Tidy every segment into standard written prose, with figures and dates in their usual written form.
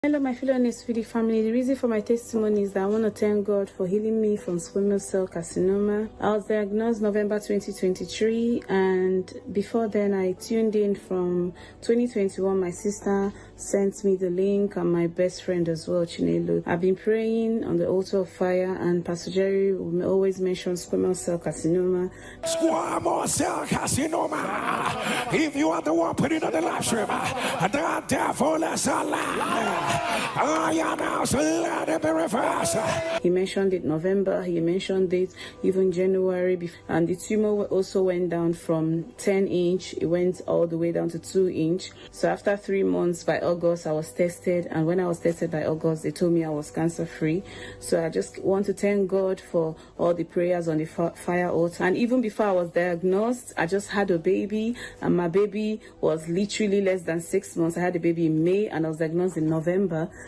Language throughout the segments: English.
Hello, my fellow Nesfidi family. The reason for my testimony is that I want to thank God for healing me from squamous cell carcinoma. I was diagnosed November 2023, and before then, I tuned in from 2021. My sister sent me the link, and my best friend as well, Chinelo. I've been praying on the altar of fire, and Pastor Jerry will always mention squamous cell carcinoma. Squamous cell carcinoma. If you are the one putting on the live stream, the devil is alive. I announce, let it be reversed. He mentioned it November, he mentioned it even January, and the tumor also went down from 10 inch, it went all the way down to 2 inch. So after 3 months, by August, I was tested, and when I was tested by August, they told me I was cancer free. So I just want to thank God for all the prayers on the fire altar. And even before I was diagnosed, I just had a baby, and my baby was literally less than 6 months. I had a baby in May, and I was diagnosed in November.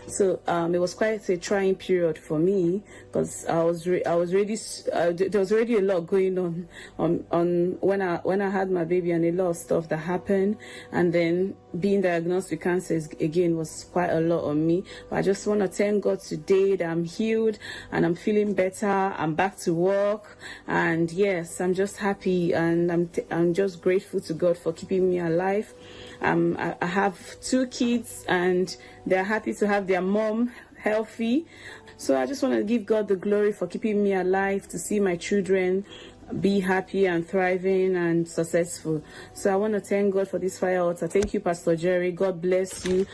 So it was quite a trying period for me, because I was ready. There was already a lot going on when I had my baby, and a lot of stuff that happened, and then being diagnosed with cancer again was quite a lot on me. But I just want to thank God today that I'm healed and I'm feeling better. I'm back to work, and yes, I'm just happy, and I'm just grateful to God for keeping me alive. I have 2 kids, and they're happy to have their mom healthy. So I just want to give God the glory for keeping me alive, to see my children be happy and thriving and successful. So I want to thank God for this fire altar. Thank you, Pastor Jerry. God bless you.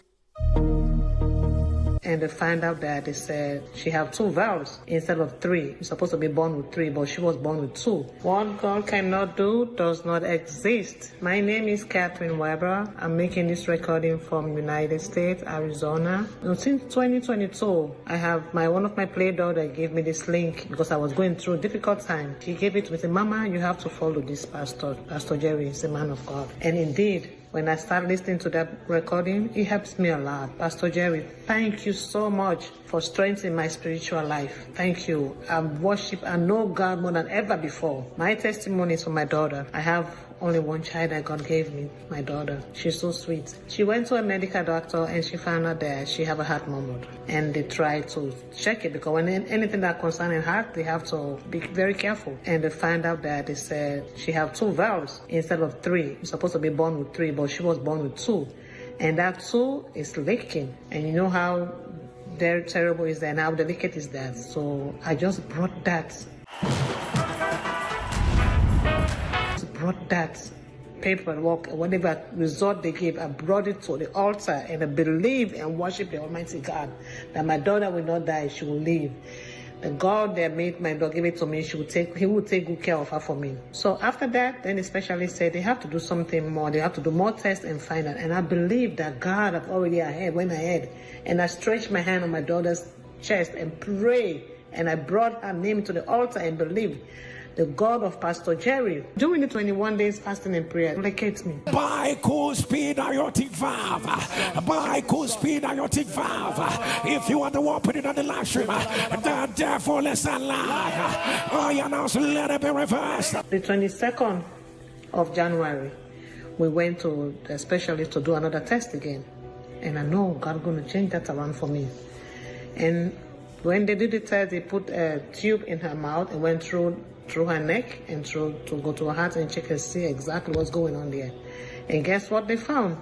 And they find out that they said she had 2 valves instead of 3. You're supposed to be born with 3, but she was born with 2. What God cannot do does not exist. My name is Catherine Weber. I'm making this recording from United States, Arizona. And since 2022, I have one of my play daughter gave me this link because I was going through a difficult time. She gave it to me, said, "Mama, you have to follow this pastor. Pastor Jerry is a man of God." And indeed, when I started listening to that recording, it helps me a lot. Pastor Jerry, thank you so much for strengthening my spiritual life. Thank you. I worship and know God more than ever before. My testimony is for my daughter. I have only one child that God gave me, my daughter. She's so sweet. She went to a medical doctor and she found out that she have a heart murmur. And they tried to check it, because when anything that concerns heart, they have to be very careful. And they find out that they said she have 2 valves instead of 3. You're supposed to be born with 3, but she was born with 2. And that 2 is leaking. And you know how very terrible is that, and how delicate is that. So I just brought that paperwork, whatever result they gave, I brought it to the altar, and I believe and worship the Almighty God that my daughter will not die, she will live. The God that made my daughter give it to me, He will take good care of her for me. So after that, then the specialist said they have to do something more. They have to do more tests and find out. And I believe that God have already went ahead, and I stretched my hand on my daughter's chest and prayed, and I brought her name to the altar and believed the God of Pastor Jerry, during the 21 days fasting and prayer, locates me. Bicuspid aortic valve. Bicuspid aortic valve. If you are the one putting on the live stream, the devil is alive. I announce, let it be reversed. The 22nd of January, we went to the specialist to do another test again. And I know God's going to change that around for me. And when they did the test, they put a tube in her mouth and went through her neck and to go to her heart and check and see exactly what's going on there. And guess what they found?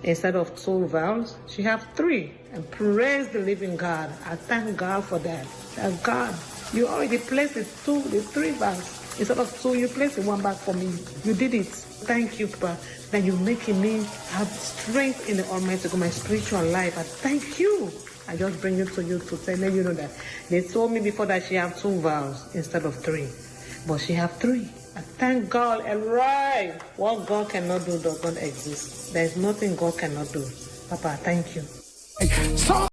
Instead of 2 valves, she have 3. And praise the living God. I thank God for that. That God, you already placed the 3 valves. Instead of 2, you placed the 1 back for me. You did it. Thank you, Papa. That you're making me have strength in the Almighty God, my spiritual life. I thank you. I just bring it to you to let you know that they told me before that she have 2 valves instead of 3, but she have 3. I thank God. And right, what God cannot do does not exist. There is nothing God cannot do. Papa, thank you. So